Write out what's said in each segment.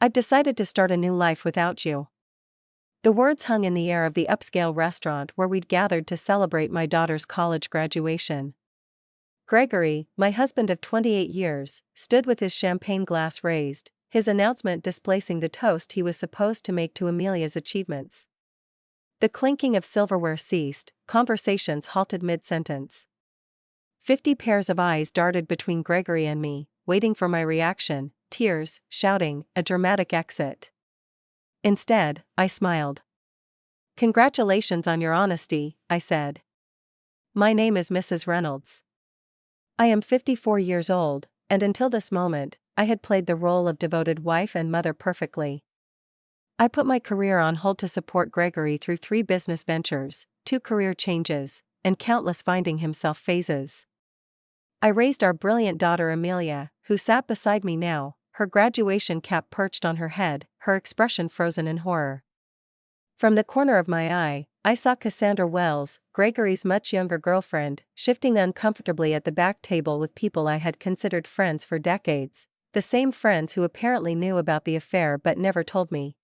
I've decided to start a new life without you. The words hung in the air of the upscale restaurant where we'd gathered to celebrate my daughter's college graduation. Gregory, my husband of 28 years, stood with his champagne glass raised, his announcement displacing the toast he was supposed to make to Amelia's achievements. The clinking of silverware ceased, conversations halted mid-sentence. 50 pairs of eyes darted between Gregory and me, waiting for my reaction, tears, shouting, a dramatic exit. Instead, I smiled. "Congratulations on your honesty," I said. "My name is Mrs. Reynolds. I am 54 years old, and until this moment, I had played the role of devoted wife and mother perfectly. I put my career on hold to support Gregory through 3 business ventures, 2 career changes, and countless finding himself phases. I raised our brilliant daughter Amelia, who sat beside me now, her graduation cap perched on her head, her expression frozen in horror. From the corner of my eye, I saw Cassandra Wells, Gregory's much younger girlfriend, shifting uncomfortably at the back table with people I had considered friends for decades, the same friends who apparently knew about the affair but never told me.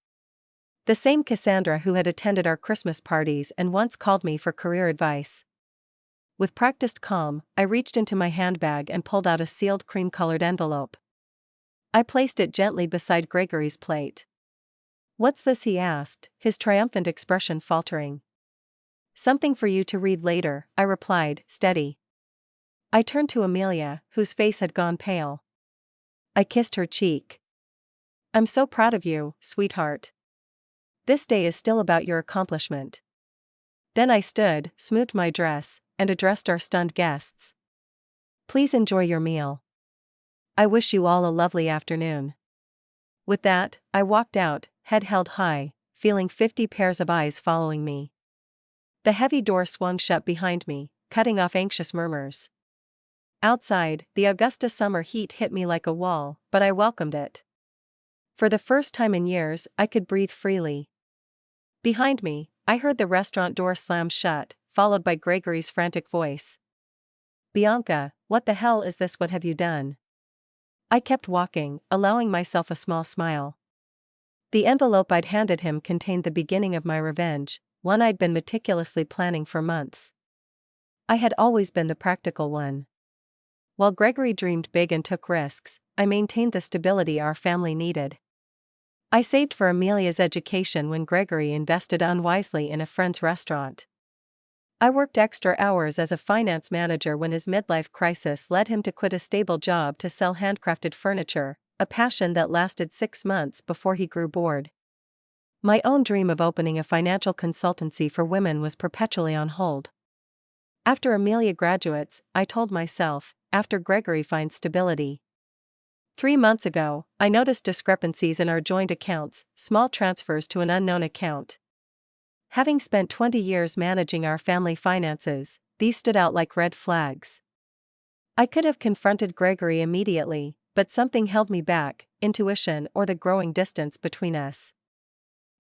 The same Cassandra who had attended our Christmas parties and once called me for career advice. With practiced calm, I reached into my handbag and pulled out a sealed cream-colored envelope. I placed it gently beside Gregory's plate. "What's this?" he asked, his triumphant expression faltering. "Something for you to read later," I replied, steady. I turned to Amelia, whose face had gone pale. I kissed her cheek. "I'm so proud of you, sweetheart. This day is still about your accomplishment." Then I stood, smoothed my dress, and addressed our stunned guests. "Please enjoy your meal. I wish you all a lovely afternoon." With that, I walked out, head held high, feeling 50 pairs of eyes following me. The heavy door swung shut behind me, cutting off anxious murmurs. Outside, the Augusta summer heat hit me like a wall, but I welcomed it. For the first time in years, I could breathe freely. Behind me, I heard the restaurant door slam shut, followed by Gregory's frantic voice. "Bianca, what the hell is this? What have you done?" I kept walking, allowing myself a small smile. The envelope I'd handed him contained the beginning of my revenge, one I'd been meticulously planning for months. I had always been the practical one. While Gregory dreamed big and took risks, I maintained the stability our family needed. I saved for Amelia's education when Gregory invested unwisely in a friend's restaurant. I worked extra hours as a finance manager when his midlife crisis led him to quit a stable job to sell handcrafted furniture, a passion that lasted 6 months before he grew bored. My own dream of opening a financial consultancy for women was perpetually on hold. After Amelia graduates, I told myself, after Gregory finds stability. 3 months ago, I noticed discrepancies in our joint accounts, small transfers to an unknown account. Having spent 20 years managing our family finances, these stood out like red flags. I could have confronted Gregory immediately, but something held me back, intuition or the growing distance between us.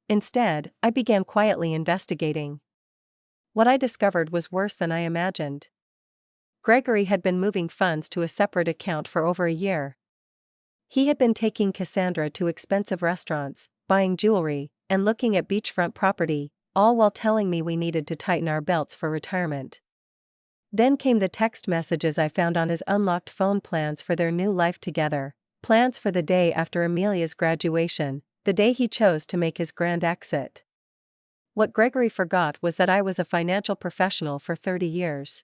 Instead, I began quietly investigating. What I discovered was worse than I imagined. Gregory had been moving funds to a separate account for over a year. He had been taking Cassandra to expensive restaurants, buying jewelry, and looking at beachfront property, all while telling me we needed to tighten our belts for retirement. Then came the text messages I found on his unlocked phone, plans for their new life together, plans for the day after Amelia's graduation, the day he chose to make his grand exit. What Gregory forgot was that I was a financial professional for 30 years.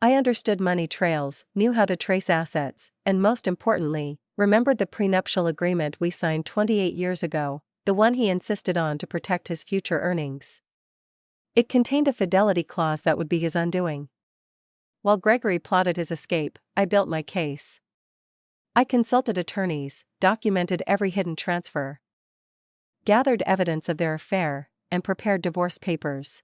I understood money trails, knew how to trace assets, and most importantly, remembered the prenuptial agreement we signed 28 years ago, the one he insisted on to protect his future earnings. It contained a fidelity clause that would be his undoing. While Gregory plotted his escape, I built my case. I consulted attorneys, documented every hidden transfer, gathered evidence of their affair, and prepared divorce papers.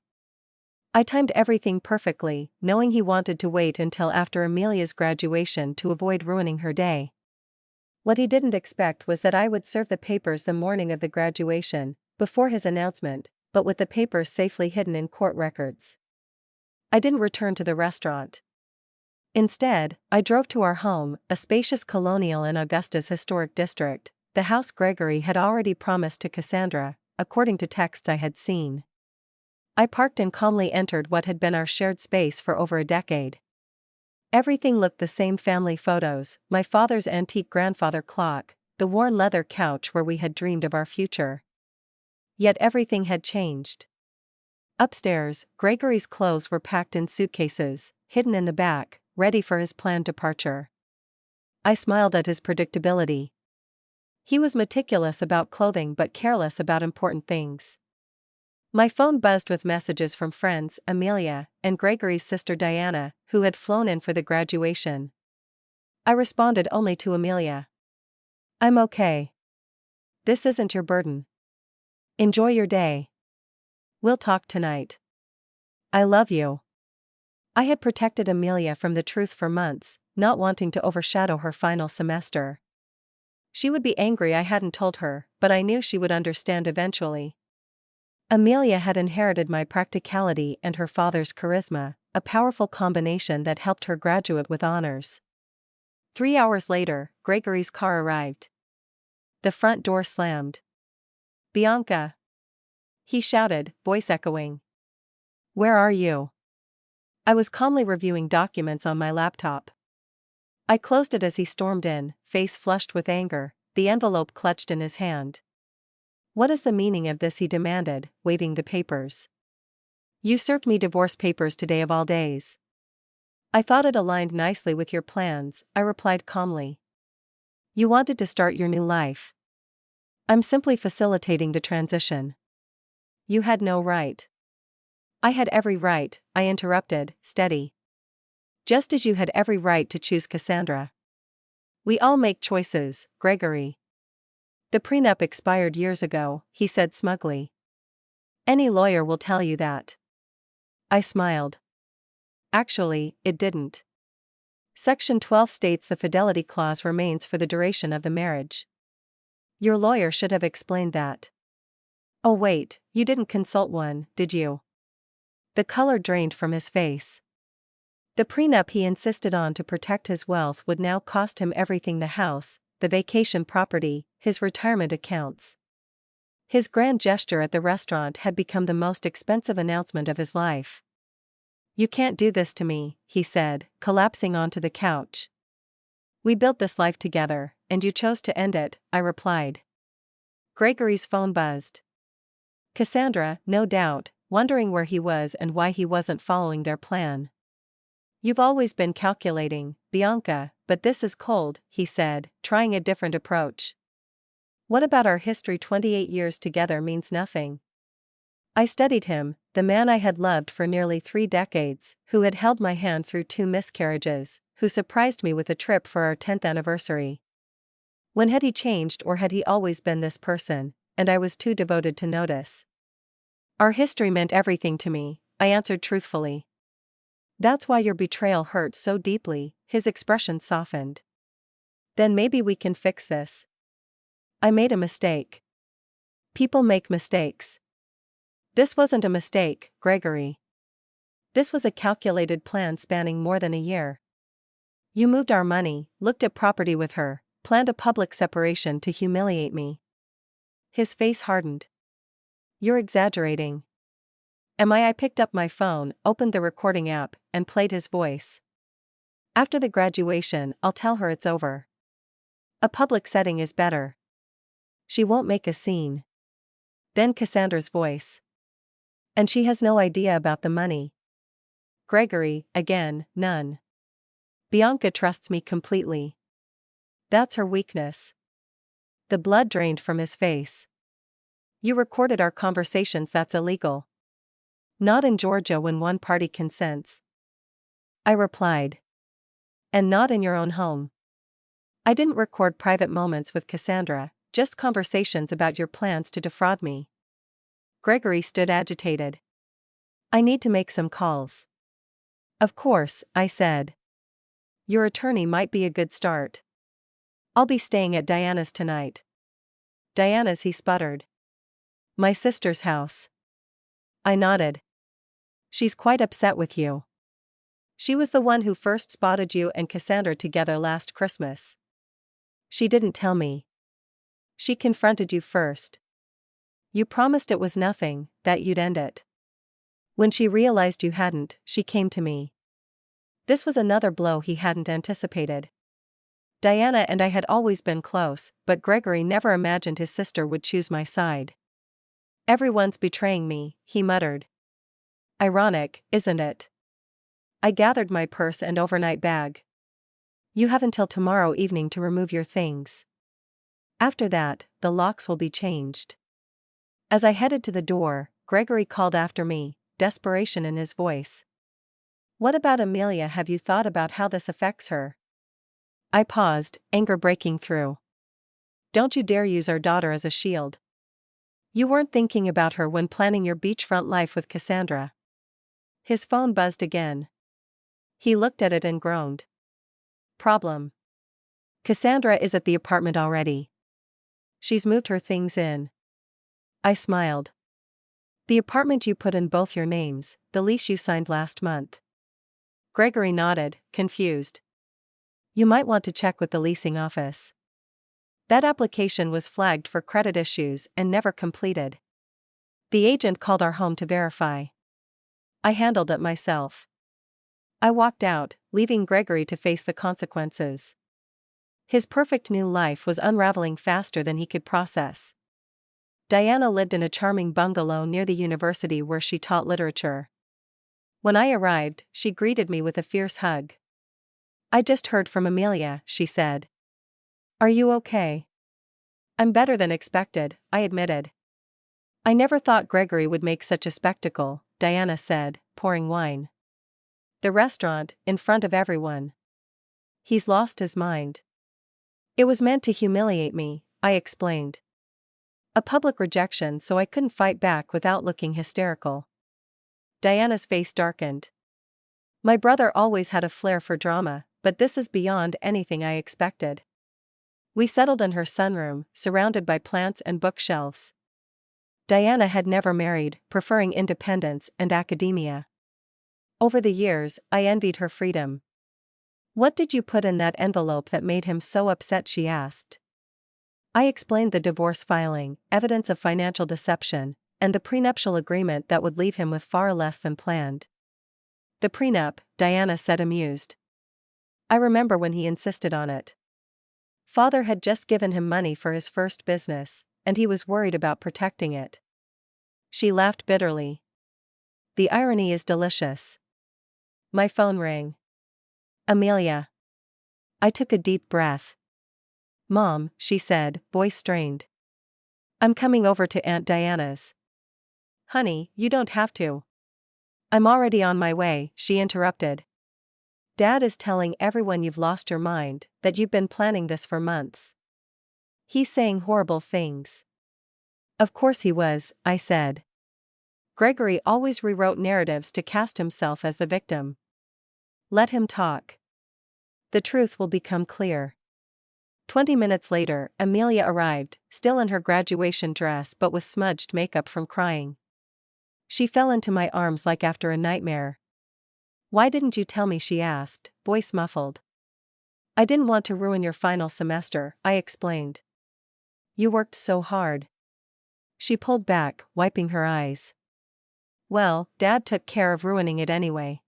I timed everything perfectly, knowing he wanted to wait until after Amelia's graduation to avoid ruining her day. What he didn't expect was that I would serve the papers the morning of the graduation, before his announcement, but with the papers safely hidden in court records. I didn't return to the restaurant. Instead, I drove to our home, a spacious colonial in Augusta's historic district, the house Gregory had already promised to Cassandra, according to texts I had seen. I parked and calmly entered what had been our shared space for over a decade. Everything looked the same: family photos, my father's antique grandfather clock, the worn leather couch where we had dreamed of our future. Yet everything had changed. Upstairs, Gregory's clothes were packed in suitcases, hidden in the back, ready for his planned departure. I smiled at his predictability. He was meticulous about clothing but careless about important things. My phone buzzed with messages from friends, Amelia, and Gregory's sister Diana, who had flown in for the graduation. I responded only to Amelia. "I'm okay. This isn't your burden. Enjoy your day. We'll talk tonight. I love you." I had protected Amelia from the truth for months, not wanting to overshadow her final semester. She would be angry I hadn't told her, but I knew she would understand eventually. Amelia had inherited my practicality and her father's charisma, a powerful combination that helped her graduate with honors. 3 hours later, Gregory's car arrived. The front door slammed. "Bianca!" he shouted, voice echoing. "Where are you?" I was calmly reviewing documents on my laptop. I closed it as he stormed in, face flushed with anger, the envelope clutched in his hand. "What is the meaning of this?" he demanded, waving the papers. "You served me divorce papers today of all days." "I thought it aligned nicely with your plans," I replied calmly. "You wanted to start your new life. I'm simply facilitating the transition." "You had no right." "I had every right," I interrupted, steady. "Just as you had every right to choose Cassandra. We all make choices, Gregory." "The prenup expired years ago," he said smugly. "Any lawyer will tell you that." I smiled. "Actually, it didn't. Section 12 states the fidelity clause remains for the duration of the marriage. Your lawyer should have explained that." "Oh wait, you didn't consult one, did you?" The color drained from his face. The prenup he insisted on to protect his wealth would now cost him everything: the house, the vacation property, his retirement accounts. His grand gesture at the restaurant had become the most expensive announcement of his life. "You can't do this to me," he said, collapsing onto the couch. "We built this life together, and you chose to end it," I replied. Gregory's phone buzzed. Cassandra, no doubt, wondering where he was and why he wasn't following their plan. "You've always been calculating, Bianca, but this is cold," he said, trying a different approach. "What about our history? 28 years together means nothing." I studied him, the man I had loved for nearly 3 decades, who had held my hand through 2 miscarriages, who surprised me with a trip for our 10th anniversary. When had he changed, or had he always been this person, and I was too devoted to notice? "Our history meant everything to me," I answered truthfully. "That's why your betrayal hurt so deeply." His expression softened. "Then maybe we can fix this." "I made a mistake." "People make mistakes." "This wasn't a mistake, Gregory. This was a calculated plan spanning more than a year. You moved our money, looked at property with her, planned a public separation to humiliate me." His face hardened. "You're exaggerating." "Am I?" I picked up my phone, opened the recording app, and played his voice. "After the graduation, I'll tell her it's over. A public setting is better. She won't make a scene." Then Cassandra's voice. "And she has no idea about the money." Gregory, again, none. "Bianca trusts me completely." "That's her weakness." The blood drained from his face. "You recorded our conversations. That's illegal." "Not in Georgia when one party consents," I replied. "And not in your own home." "I didn't record private moments with Cassandra, just conversations about your plans to defraud me." Gregory stood agitated. "I need to make some calls." "Of course," I said. "Your attorney might be a good start." "I'll be staying at Diana's tonight." "Diana's?" he sputtered. "My sister's house." I nodded. "She's quite upset with you. She was the one who first spotted you and Cassandra together last Christmas." "She didn't tell me." She confronted you first. You promised it was nothing, that you'd end it. When she realized you hadn't, she came to me. This was another blow he hadn't anticipated. Diana and I had always been close, but Gregory never imagined his sister would choose my side. Everyone's betraying me, he muttered. Ironic, isn't it? I gathered my purse and overnight bag. You have until tomorrow evening to remove your things. After that, the locks will be changed. As I headed to the door, Gregory called after me, desperation in his voice. What about Amelia? Have you thought about how this affects her? I paused, anger breaking through. Don't you dare use our daughter as a shield. You weren't thinking about her when planning your beachfront life with Cassandra. His phone buzzed again. He looked at it and groaned. Problem. Cassandra is at the apartment already. She's moved her things in. I smiled. The apartment you put in both your names, the lease you signed last month. Gregory nodded, confused. You might want to check with the leasing office. That application was flagged for credit issues and never completed. The agent called our home to verify. I handled it myself. I walked out, leaving Gregory to face the consequences. His perfect new life was unraveling faster than he could process. Diana lived in a charming bungalow near the university where she taught literature. When I arrived, she greeted me with a fierce hug. I just heard from Amelia, she said. Are you okay? I'm better than expected, I admitted. I never thought Gregory would make such a spectacle, Diana said, pouring wine. The restaurant, in front of everyone. He's lost his mind. It was meant to humiliate me, I explained. A public rejection so I couldn't fight back without looking hysterical. Diana's face darkened. My brother always had a flair for drama, but this is beyond anything I expected. We settled in her sunroom, surrounded by plants and bookshelves. Diana had never married, preferring independence and academia. Over the years, I envied her freedom. What did you put in that envelope that made him so upset? She asked. I explained the divorce filing, evidence of financial deception, and the prenuptial agreement that would leave him with far less than planned. The prenup, Diana said, amused. I remember when he insisted on it. Father had just given him money for his first business, and he was worried about protecting it. She laughed bitterly. The irony is delicious. My phone rang. Amelia. I took a deep breath. Mom, she said, voice strained. I'm coming over to Aunt Diana's. Honey, you don't have to. I'm already on my way, she interrupted. Dad is telling everyone you've lost your mind, that you've been planning this for months. He's saying horrible things. Of course he was, I said. Gregory always rewrote narratives to cast himself as the victim. Let him talk. The truth will become clear. 20 minutes later, Amelia arrived, still in her graduation dress but with smudged makeup from crying. She fell into my arms like after a nightmare. Why didn't you tell me? She asked, voice muffled. I didn't want to ruin your final semester, I explained. You worked so hard. She pulled back, wiping her eyes. Well, Dad took care of ruining it anyway.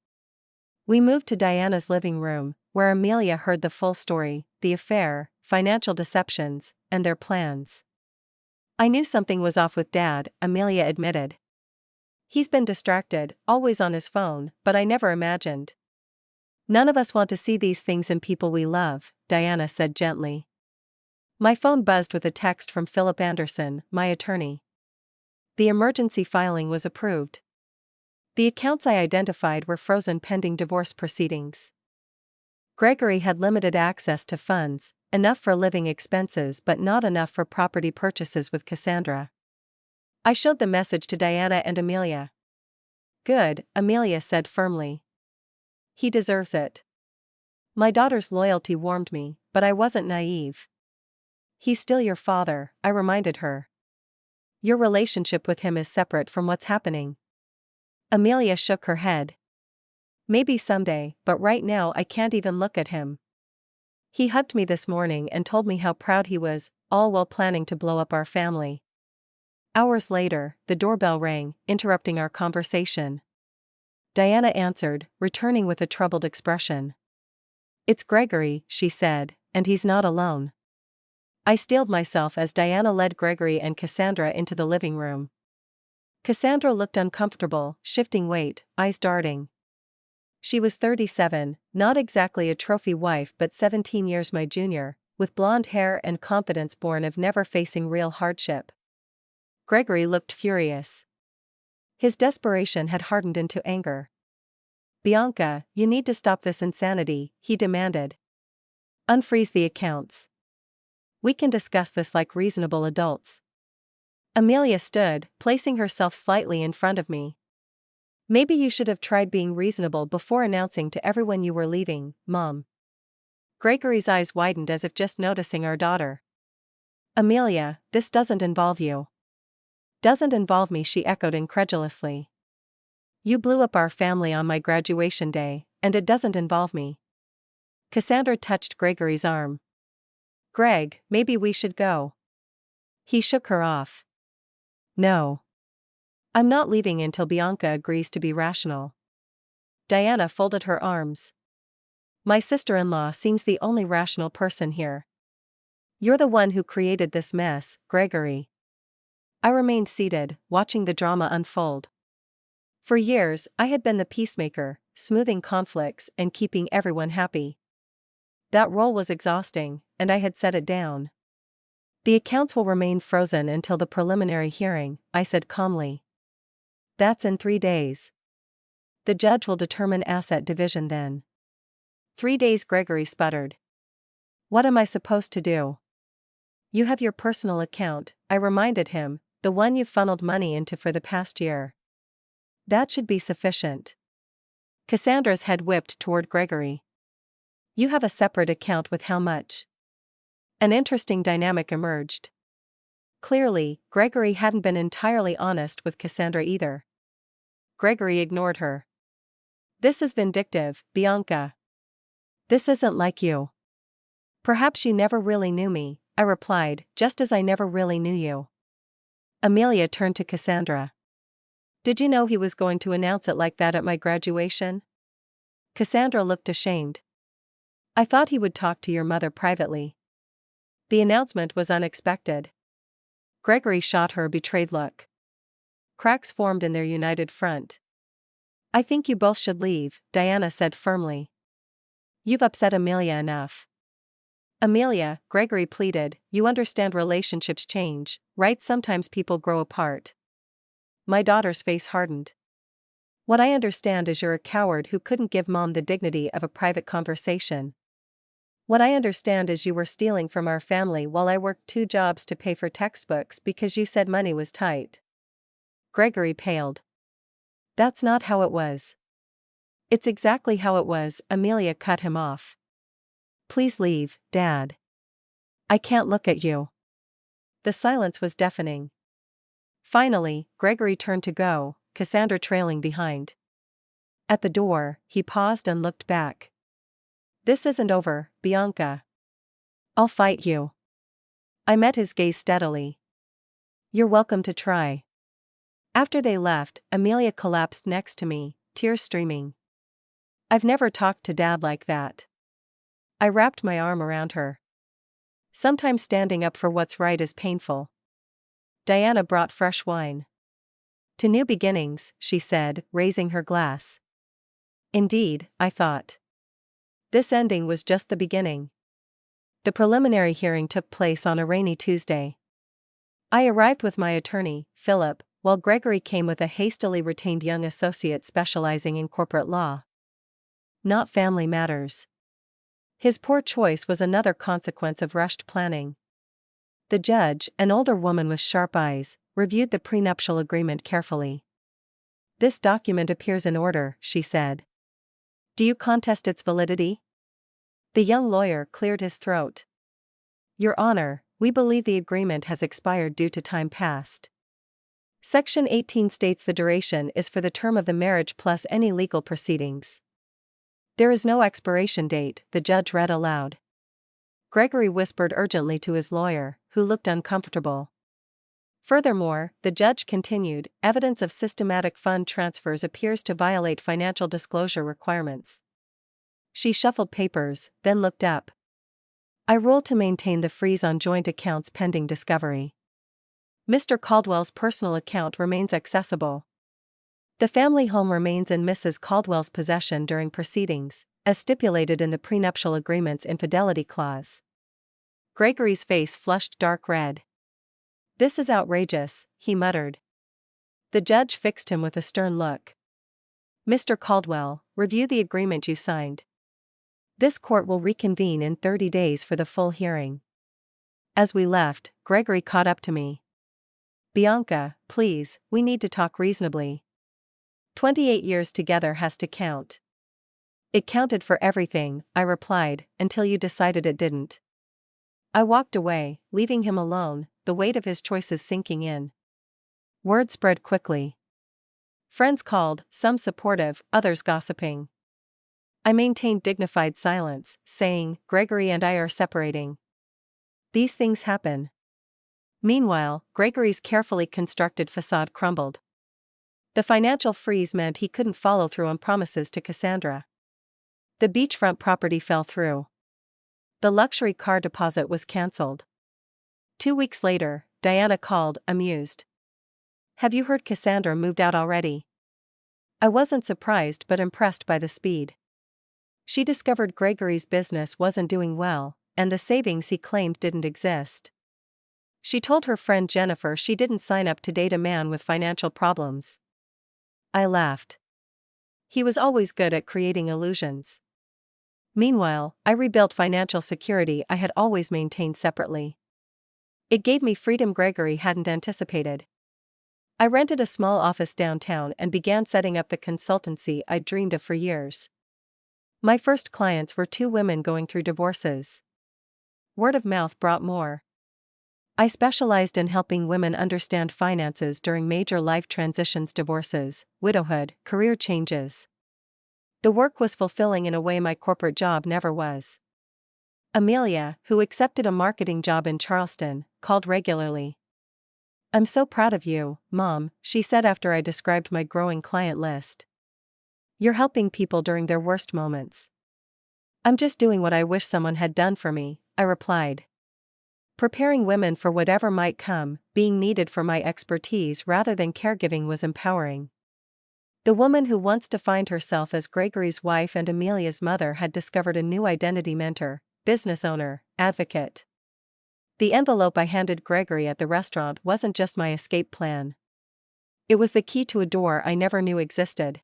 We moved to Diana's living room, where Amelia heard the full story, the affair, financial deceptions, and their plans. I knew something was off with Dad, Amelia admitted. He's been distracted, always on his phone, but I never imagined. None of us want to see these things in people we love, Diana said gently. My phone buzzed with a text from Philip Anderson, my attorney. The emergency filing was approved. The accounts I identified were frozen pending divorce proceedings. Gregory had limited access to funds, enough for living expenses but not enough for property purchases with Cassandra. I showed the message to Diana and Amelia. Good, Amelia said firmly. He deserves it. My daughter's loyalty warmed me, but I wasn't naive. He's still your father, I reminded her. Your relationship with him is separate from what's happening. Amelia shook her head. Maybe someday, but right now I can't even look at him. He hugged me this morning and told me how proud he was, all while planning to blow up our family. Hours later, the doorbell rang, interrupting our conversation. Diana answered, returning with a troubled expression. "It's Gregory," she said, "and he's not alone." I steeled myself as Diana led Gregory and Cassandra into the living room. Cassandra looked uncomfortable, shifting weight, eyes darting. She was 37, not exactly a trophy wife but 17 years my junior, with blonde hair and confidence born of never facing real hardship. Gregory looked furious. His desperation had hardened into anger. "Bianca, you need to stop this insanity," he demanded. "Unfreeze the accounts. We can discuss this like reasonable adults." Amelia stood, placing herself slightly in front of me. "Maybe you should have tried being reasonable before announcing to everyone you were leaving, Mom." Gregory's eyes widened as if just noticing our daughter. "Amelia, this doesn't involve you." "Doesn't involve me," she echoed incredulously. "You blew up our family on my graduation day, and it doesn't involve me." Cassandra touched Gregory's arm. "Greg, maybe we should go." He shook her off. "No. I'm not leaving until Bianca agrees to be rational." Diana folded her arms. "My sister-in-law seems the only rational person here." "You're the one who created this mess, Gregory." I remained seated, watching the drama unfold. For years, I had been the peacemaker, smoothing conflicts and keeping everyone happy. That role was exhausting, and I had set it down. "The accounts will remain frozen until the preliminary hearing," I said calmly. "That's in 3 days. The judge will determine asset division then." 3 days, Gregory sputtered. "What am I supposed to do?" "You have your personal account," I reminded him, "the one you've funneled money into for the past year. That should be sufficient." Cassandra's head whipped toward Gregory. "You have a separate account with how much?" An interesting dynamic emerged. Clearly, Gregory hadn't been entirely honest with Cassandra either. Gregory ignored her. "This is vindictive, Bianca. This isn't like you." "Perhaps you never really knew me," I replied, "just as I never really knew you." Amelia turned to Cassandra. "Did you know he was going to announce it like that at my graduation?" Cassandra looked ashamed. "I thought he would talk to your mother privately." The announcement was unexpected. Gregory shot her a betrayed look. Cracks formed in their united front. "I think you both should leave," Diana said firmly. "You've upset Amelia enough." "Amelia," Gregory pleaded, "you understand relationships change, right? Sometimes people grow apart." My daughter's face hardened. "What I understand is you're a coward who couldn't give Mom the dignity of a private conversation. What I understand is you were stealing from our family while I worked 2 jobs to pay for textbooks because you said money was tight." Gregory paled. "That's not how it was." "It's exactly how it was," Amelia cut him off. "Please leave, Dad. I can't look at you." The silence was deafening. Finally, Gregory turned to go, Cassandra trailing behind. At the door, he paused and looked back. "This isn't over, Bianca. I'll fight you." I met his gaze steadily. "You're welcome to try." After they left, Amelia collapsed next to me, tears streaming. "I've never talked to Dad like that." I wrapped my arm around her. "Sometimes standing up for what's right is painful." Diana brought fresh wine. "To new beginnings," she said, raising her glass. Indeed, I thought. This ending was just the beginning. The preliminary hearing took place on a rainy Tuesday. I arrived with my attorney, Philip, while Gregory came with a hastily retained young associate specializing in corporate law. Not family matters. His poor choice was another consequence of rushed planning. The judge, an older woman with sharp eyes, reviewed the prenuptial agreement carefully. "This document appears in order," she said. "Do you contest its validity?" The young lawyer cleared his throat. "Your Honor, we believe the agreement has expired due to time past. Section 18 states the duration is for the term of the marriage plus any legal proceedings." "There is no expiration date," the judge read aloud. Gregory whispered urgently to his lawyer, who looked uncomfortable. Furthermore, the judge continued, evidence of systematic fund transfers appears to violate financial disclosure requirements. She shuffled papers, then looked up. I rule to maintain the freeze on joint accounts pending discovery. Mr. Caldwell's personal account remains accessible. The family home remains in Mrs. Caldwell's possession during proceedings, as stipulated in the prenuptial agreement's infidelity clause. Gregory's face flushed dark red. "This is outrageous," he muttered. The judge fixed him with a stern look. "Mr. Caldwell, review the agreement you signed. This court will reconvene in 30 days for the full hearing." As we left, Gregory caught up to me. "Bianca, please, we need to talk reasonably. 28 years together has to count." "It counted for everything," I replied, "until you decided it didn't." I walked away, leaving him alone, the weight of his choices sinking in. Word spread quickly. Friends called, some supportive, others gossiping. I maintained dignified silence, saying, "Gregory and I are separating. These things happen." Meanwhile, Gregory's carefully constructed facade crumbled. The financial freeze meant he couldn't follow through on promises to Cassandra. The beachfront property fell through. The luxury car deposit was cancelled. 2 weeks later, Diana called, amused. "Have you heard Cassandra moved out already?" I wasn't surprised but impressed by the speed. She discovered Gregory's business wasn't doing well, and the savings he claimed didn't exist. She told her friend Jennifer she didn't sign up to date a man with financial problems. I laughed. He was always good at creating illusions. Meanwhile, I rebuilt financial security I had always maintained separately. It gave me freedom Gregory hadn't anticipated. I rented a small office downtown and began setting up the consultancy I'd dreamed of for years. My first clients were 2 women going through divorces. Word of mouth brought more. I specialized in helping women understand finances during major life transitions, divorces, widowhood, career changes. The work was fulfilling in a way my corporate job never was. Amelia, who accepted a marketing job in Charleston, called regularly. "I'm so proud of you, Mom," she said after I described my growing client list. "You're helping people during their worst moments." "I'm just doing what I wish someone had done for me," I replied. Preparing women for whatever might come, being needed for my expertise rather than caregiving was empowering. The woman who wants to find herself as Gregory's wife and Amelia's mother had discovered a new identity: mentor, business owner, advocate. The envelope I handed Gregory at the restaurant wasn't just my escape plan. It was the key to a door I never knew existed.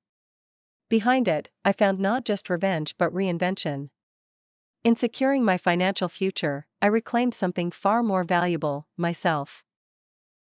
Behind it, I found not just revenge but reinvention. In securing my financial future, I reclaimed something far more valuable: myself.